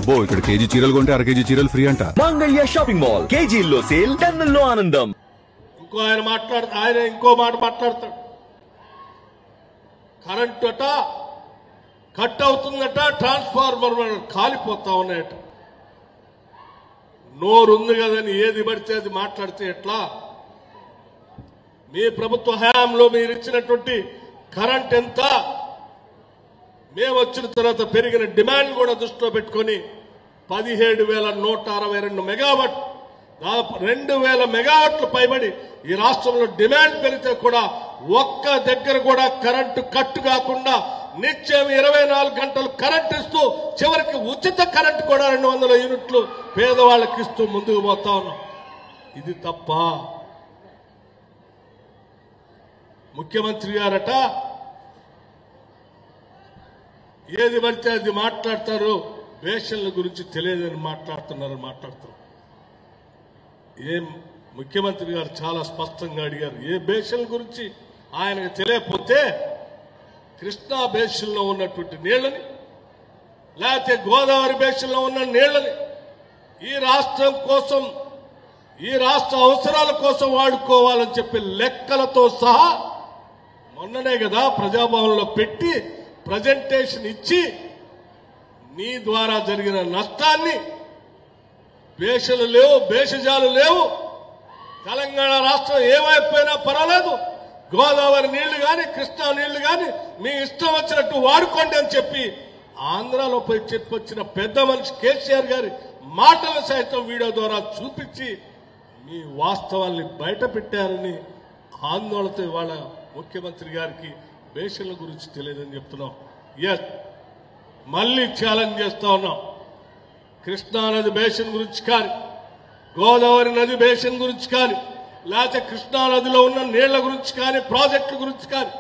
అబ్బో ఇక్కడ కేజీ చీరలు కొంటే అర కేజీ చీరలు ఫ్రీ అంట. మంగళ్య షాపింగ్ మాల్, కేజీల్లో సేల్, టన్నుల్లో ఆనందం. ఆయన ఇంకో మాట మాట్లాడతాడు. కరెంట్ అట కట్ అవుతుందట, ట్రాన్స్ఫార్మర్ కాలిపోతా ఉన్నాయట. నోరుంది కదని ఏది పడితే అది మాట్లాడితే ఎట్లా? మీ ప్రభుత్వ హయాంలో మీరు ఇచ్చినటువంటి కరెంట్ ఎంత? మేము వచ్చిన తర్వాత పెరిగిన డిమాండ్ కూడా దృష్టిలో పెట్టుకుని 17,162 మెగావాట్, దాదాపు 2,000 మెగావాట్లు పైబడి ఈ రాష్ట్రంలో డిమాండ్ పెరిగితే కూడా ఒక్క దగ్గర కూడా కరెంటు కట్టు కాకుండా నిత్యం 24 గంటలు కరెంట్ ఇస్తూ చివరికి ఉచిత కరెంటు కూడా 200 యూనిట్లు పేదవాళ్ళకి ఇస్తూ ముందుకు పోతా ఉన్నాం. ఇది తప్ప? ముఖ్యమంత్రి గారట ఏది పడితే అది మాట్లాడతారు, వేషన్ల గురించి తెలియదని మాట్లాడుతారు. ఏం ముఖ్యమంత్రి గారు చాలా స్పష్టంగా అడిగారు, ఏ బేషన్ల గురించి ఆయనకు తెలియకపోతే కృష్ణా బేషన్లో ఉన్నటువంటి నీళ్లని, లేకపోతే గోదావరి బేషన్లో ఉన్న నీళ్లని ఈ రాష్ట్రం కోసం, ఈ రాష్ట్ర అవసరాల కోసం వాడుకోవాలని చెప్పి లెక్కలతో సహా మొన్ననే కదా ప్రజాభవన్లో పెట్టి ప్రజెంటేషన్ ఇచ్చి నీ ద్వారా జరిగిన నష్టాన్ని, బేషలు లేవు, భేషజాలు లేవు, తెలంగాణ రాష్ట్రం ఏమైపోయినా పర్వాలేదు, గోదావరి నీళ్లు కానీ కృష్ణా నీళ్లు కానీ మీ ఇష్టం వచ్చినట్టు వాడుకోండి అని చెప్పి ఆంధ్రాలో పోయి చెప్పొచ్చిన పెద్ద మనిషి కేసీఆర్ గారి మాటలు సైతం వీడియో ద్వారా చూపించి మీ వాస్తవాల్ని బయట పెట్టారని ఆందోళనతో ఇవాళ ముఖ్యమంత్రి గారికి బేషన్ల గురించి తెలియదని చెప్తున్నాం. ఎస్, మళ్లీ ఛాలెంజ్ చేస్తా ఉన్నాం. కృష్ణా నది బేషన్ గురించి కానీ, గోదావరి నది బేషన్ గురించి కానీ, లేకపోతే కృష్ణా నదిలో ఉన్న నీళ్ల గురించి కానీ, ప్రాజెక్టుల గురించి కానీ,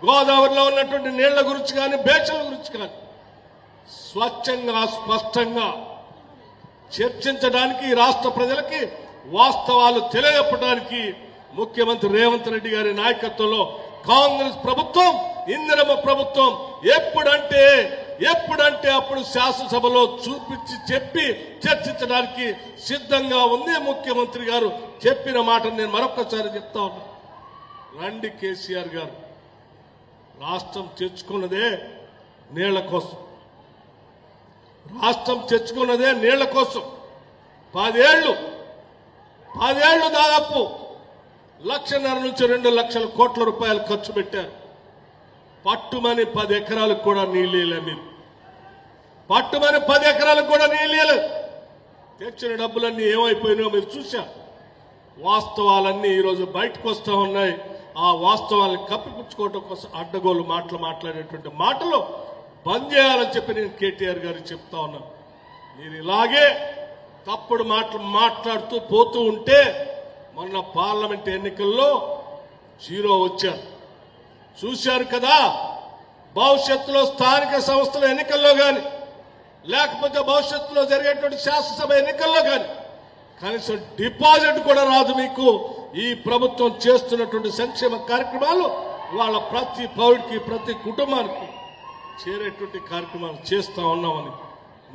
గోదావరిలో ఉన్నటువంటి నీళ్ల గురించి కానీ, బేషన్ల గురించి కానీ స్వచ్ఛంగా స్పష్టంగా చర్చించడానికి, రాష్ట్ర ప్రజలకి వాస్తవాలు తెలియజెప్పడానికి ముఖ్యమంత్రి రేవంత్ రెడ్డి గారి నాయకత్వంలో కాంగ్రెస్ ప్రభుత్వం, ఇందిరమ్మ ప్రభుత్వం ఎప్పుడంటే అప్పుడు శాసనసభలో చూపించి చెప్పి చర్చించడానికి సిద్ధంగా ఉంది. ముఖ్యమంత్రి గారు చెప్పిన మాట నేను మరొకసారి చెప్తా ఉన్నా. రండి కేసీఆర్ గారు, రాష్ట్రం తెచ్చుకున్నదే నీళ్ల కోసం, రాష్ట్రం తెచ్చుకున్నదే నీళ్ల కోసం. 10 ఏళ్లు దాదాపు 1,500,000 నుంచి 2 లక్షల కోట్ల రూపాయలు ఖర్చు పెట్టారు. పట్టుమని 10 ఎకరాలకు కూడా నీళ్ళేలే. మీరు పట్టుమని 10 ఎకరాలకు కూడా నీళ్ళేలేదు. తెచ్చిన డబ్బులన్నీ ఏమైపోయినాయో మీరు చూశారు. వాస్తవాలన్నీ ఈరోజు బయటకు వస్తూ ఉన్నాయి. ఆ వాస్తవాలను కప్పిపుచ్చుకోవడం కోసం అడ్డగోలు మాట్లాడేటువంటి మాటలు బంద్ చేయాలని చెప్పి నేను కేటీఆర్ గారికి చెప్తా ఉన్నాను. మీరు ఇలాగే తప్పుడు మాట్లాడుతూ పోతూ ఉంటే మొన్న పార్లమెంట్ ఎన్నికల్లో 0 వచ్చారు, చూశారు కదా. భవిష్యత్తులో స్థానిక సంస్థల ఎన్నికల్లో కానీ, లేకపోతే భవిష్యత్తులో జరిగేటువంటి శాసనసభ ఎన్నికల్లో కానీ కనీసం డిపాజిట్ కూడా రాదు మీకు. ఈ ప్రభుత్వం చేస్తున్నటువంటి సంక్షేమ కార్యక్రమాలు వాళ్ళ ప్రతి పౌరుడికి, ప్రతి కుటుంబానికి చేరేటువంటి కార్యక్రమాలు చేస్తా ఉన్నామని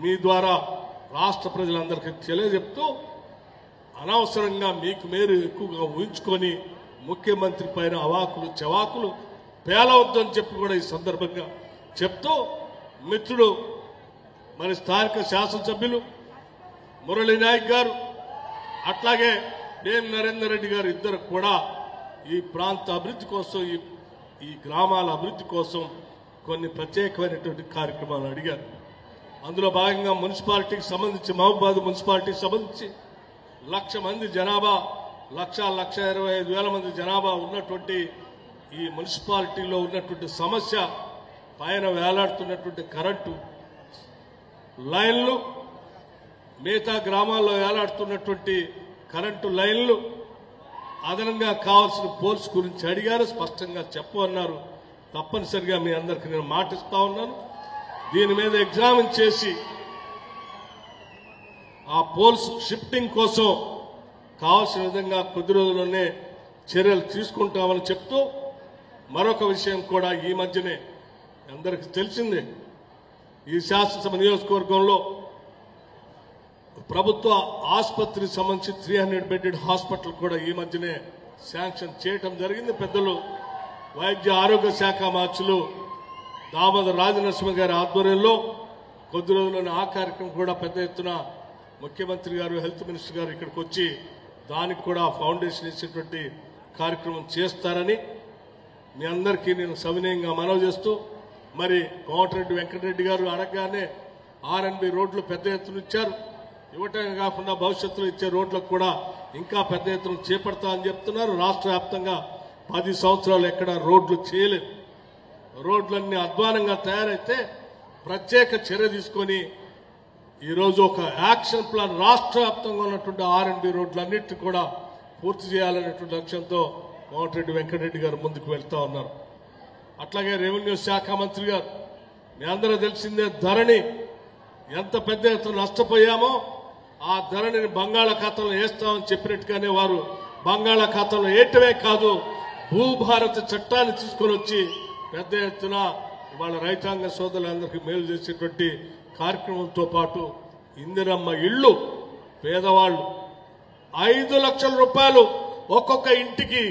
మీ ద్వారా రాష్ట్ర ప్రజలందరికీ తెలియజెప్తూ, అనవసరంగా మీకు మీరు ఎక్కువగా ఊహించుకొని ముఖ్యమంత్రి పైన అవాకులు చవాకులు పేలవద్దని చెప్పి కూడా ఈ సందర్భంగా చెప్తూ, మిత్రుడు మరి స్థానిక శాసనసభ్యులు మురళీ నాయక్ గారు, అట్లాగే వేం నరేందర్ రెడ్డి గారు ఇద్దరు కూడా ఈ ప్రాంత అభివృద్ధి కోసం, ఈ గ్రామాల అభివృద్ధి కోసం కొన్ని ప్రత్యేకమైనటువంటి కార్యక్రమాలు అడిగారు. అందులో భాగంగా మున్సిపాలిటీకి సంబంధించి, మహబూబాబాద్ మున్సిపాలిటీకి సంబంధించి 1,00,000 మంది జనాభా, 1,25,000 మంది జనాభా ఉన్నటువంటి ఈ మున్సిపాలిటీలో ఉన్నటువంటి సమస్య పైన వేలాడుతున్నటువంటి కరెంటు లైన్లు, మిగతా గ్రామాల్లో వేలాడుతున్నటువంటి కరెంటు లైన్లు, అదనంగా కావాల్సిన పోల్స్ గురించి అడిగారు. స్పష్టంగా చెప్పమన్నారు. తప్పనిసరిగా మీ అందరికీ నేను మాటిస్తా ఉన్నాను. దీని మీద ఎగ్జామిన్ చేసి ఆ పోల్స్ షిఫ్టింగ్ కోసం కావాల్సిన విధంగా కొద్ది రోజుల్లోనే చర్యలు తీసుకుంటామని చెప్తూ, మరొక విషయం కూడా ఈ మధ్యనే అందరికీ తెలిసిందే, ఈ శాసనసభ నియోజకవర్గంలో ప్రభుత్వ ఆసుపత్రికి సంబంధించి 300 బెడెడ్ హాస్పిటల్ కూడా ఈ మధ్యనే శాంక్షన్ చేయటం జరిగింది. పెద్దలు వైద్య ఆరోగ్య శాఖ మార్చులు దామోదర్ రాజనరసింహ గారి ఆధ్వర్యంలో కొద్ది రోజుల్లోనే ఆ కార్యక్రమం కూడా పెద్ద ఎత్తున ముఖ్యమంత్రి గారు, హెల్త్ మినిస్టర్ గారు ఇక్కడికి వచ్చి దానికి కూడా ఫౌండేషన్ ఇచ్చేటువంటి కార్యక్రమం చేస్తారని మీ అందరికీ నేను సవినయంగా మనవి చేస్తూ, మరి కోమటిరెడ్డి వెంకటరెడ్డి గారు అడగగానే ఆర్ఎన్బి రోడ్లు పెద్ద ఎత్తున ఇచ్చారు. ఇవ్వటమే కాకుండా భవిష్యత్తులో ఇచ్చే రోడ్లకు కూడా ఇంకా పెద్ద ఎత్తున చేపడతామని చెప్తున్నారు. రాష్ట్ర వ్యాప్తంగా 10 సంవత్సరాలు ఎక్కడ రోడ్లు చేయలేదు. రోడ్లన్నీ అధ్వానంగా తయారైతే ప్రత్యేక చర్య తీసుకొని ఈరోజు ఒక యాక్షన్ ప్లాన్ రాష్ట్ర వ్యాప్తంగా ఉన్నటువంటి ఆర్ఎన్బి రోడ్లన్నింటినీ కూడా పూర్తి చేయాలనేటువంటి లక్ష్యంతో కోమటిరెడ్డి వెంకటరెడ్డి గారు ముందుకు వెళ్తా ఉన్నారు. అట్లాగే రెవెన్యూ శాఖ మంత్రి గారు, మీ అందరూ తెలిసిందే, ధరణి ఎంత పెద్ద ఎత్తున నష్టపోయామో ఆ ధరణిని బంగాళాఖాతంలో వేస్తామని చెప్పినట్టుగానే వారు బంగాళాఖాతంలో వేయటమే కాదు, భూభారత చట్టాన్ని తీసుకొని వచ్చి పెద్ద ఎత్తున ఇవాళ రైతాంగ సోదరులందరికీ మేలు చేసేటువంటి కార్యక్రమంతో పాటు ఇందిరమ్మ ఇళ్లు పేదవాళ్లు 5 లక్షల రూపాయలు ఒక్కొక్క ఇంటికి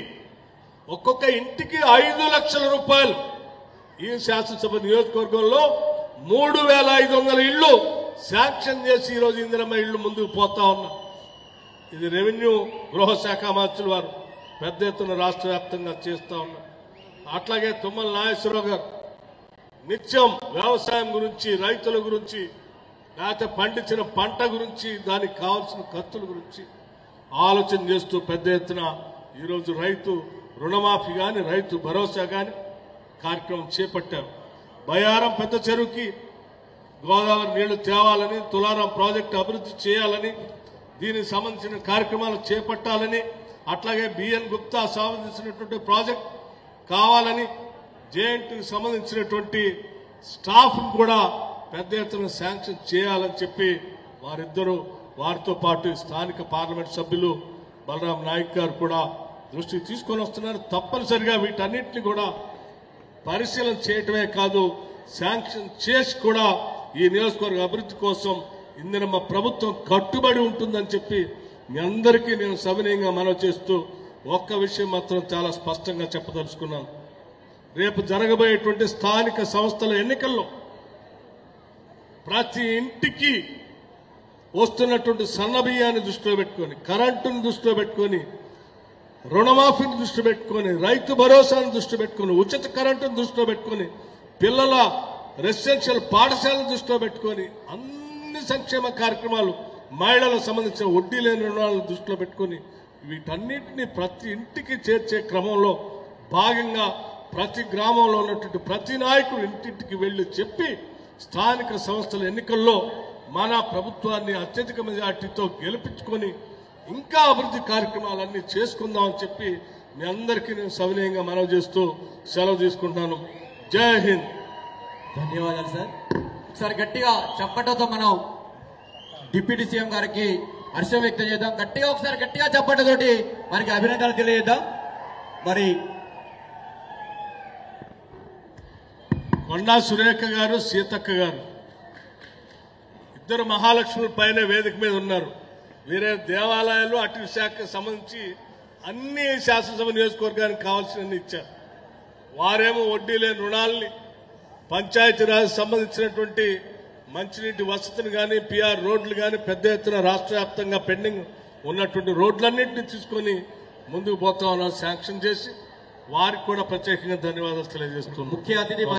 5 లక్షల రూపాయలు. ఈ శాసనసభ నియోజకవర్గంలో 3,500 ఇళ్లు శాంక్షన్ చేసి ఈరోజు ఇందిరమ్మ ఇళ్లు ముందుకు పోతా ఉన్నా. ఇది రెవెన్యూ గృహ శాఖ మంత్రులు వారు పెద్ద ఎత్తున రాష్ట్ర వ్యాప్తంగా చేస్తా ఉన్నారు. అట్లాగే తుమ్మల నాగేశ్వరరావు గారు నిత్యం వ్యవసాయం గురించి, రైతుల గురించి, లేకపోతే పండించిన పంట గురించి, దానికి కావాల్సిన ఖర్చుల గురించి ఆలోచన చేస్తూ పెద్ద ఎత్తున ఈరోజు రైతు రుణమాఫీ కానీ, రైతు భరోసా కానీ కార్యక్రమం చేపట్టారు. బయారం పెద్ద చెరువుకి గోదావరి నీళ్లు తేవాలని, తులారం ప్రాజెక్టు అభివృద్ధి చేయాలని, దీనికి సంబంధించిన కార్యక్రమాలు చేపట్టాలని, అట్లాగే బిఎన్ గుప్తా సంబంధించినటువంటి ప్రాజెక్ట్ కావాలని, జేఎన్టీకి సంబంధించినటువంటి స్టాఫ్ కూడా పెద్ద ఎత్తున శాంక్షన్ చేయాలని చెప్పి వారితో పాటు స్థానిక పార్లమెంట్ సభ్యులు బలరాం నాయక్ గారు కూడా దృష్టికి తీసుకొని వస్తున్నారు. తప్పనిసరిగా వీటన్నిటిని కూడా పరిశీలన చేయటమే కాదు, శాంక్షన్ చేసి కూడా ఈ నియోజకవర్గ అభివృద్ధి కోసం ఇందిరమ్మ ప్రభుత్వం కట్టుబడి ఉంటుందని చెప్పి మీ అందరికీ నేను సవినయంగా మనవి చేస్తూ ఒక్క విషయం మాత్రం చాలా స్పష్టంగా చెప్పదలుచుకున్నాను. రేపు జరగబోయేటువంటి స్థానిక సంస్థల ఎన్నికల్లో ప్రతి ఇంటికి వస్తున్నటువంటి సన్నబియ్యాన్ని దృష్టిలో పెట్టుకొని, కరెంటును దృష్టిలో పెట్టుకొని, రుణమాఫీని దృష్టి పెట్టుకొని, రైతు భరోసాను దృష్టి పెట్టుకొని, ఉచిత కరెంటును దృష్టిలో పెట్టుకొని, పిల్లల రెసిడెన్షియల్ పాఠశాలను దృష్టిలో పెట్టుకొని, అన్ని సంక్షేమ కార్యక్రమాలు, మహిళలకు సంబంధించిన వడ్డీ లేని రుణాలను దృష్టిలో పెట్టుకొని వీటన్నిటిని ప్రతి ఇంటికి చేర్చే క్రమంలో భాగంగా ప్రతి గ్రామంలో ఉన్నటువంటి ప్రతి నాయకుడు ఇంటింటికి వెళ్లి చెప్పి స్థానిక సంస్థల ఎన్నికల్లో మన ప్రభుత్వాన్ని అత్యధిక మెజార్టీతో గెలిపించుకొని ఇంకా అభివృద్ధి కార్యక్రమాలన్నీ చేసుకుందామని చెప్పి మీ అందరికీ నేను సవినయంగా మనవి చేస్తూ సెలవు తీసుకుంటాను. జై హింద్. ధన్యవాదాలు సార్. ఒకసారి గట్టిగా చప్పటతో మనం డిప్యూటీ సీఎం గారికి హర్షం వ్యక్తం చేద్దాం. ఒకసారి గట్టిగా చప్పటతోటి మనకి అభినందనలు తెలియజేద్దాం. మరి కొండా సురేఖ గారు, సీతక్క గారు ఇద్దరు మహాలక్ష్ముల పైన వేదిక మీద ఉన్నారు. వేరే దేవాలయాలు, అటవీ శాఖకు సంబంధించి అన్ని శాసనసభ నియోజకవర్గానికి కావాల్సినవి ఇచ్చారు. వారేమో వడ్డీ లేని రుణాలని, పంచాయతీరాజ్ సంబంధించినటువంటి మంచినీటి వసతిని కానీ, పిఆర్ రోడ్లు కానీ, పెద్ద ఎత్తున రాష్ట్ర వ్యాప్తంగా పెండింగ్ ఉన్నటువంటి రోడ్లన్నింటినీ తీసుకొని ముందుకు పోతా ఉన్నారు శాంక్షన్ చేసి. వారికి కూడా ప్రత్యేకంగా ధన్యవాదాలు తెలియజేస్తున్నాను. ముఖ్య అతిథి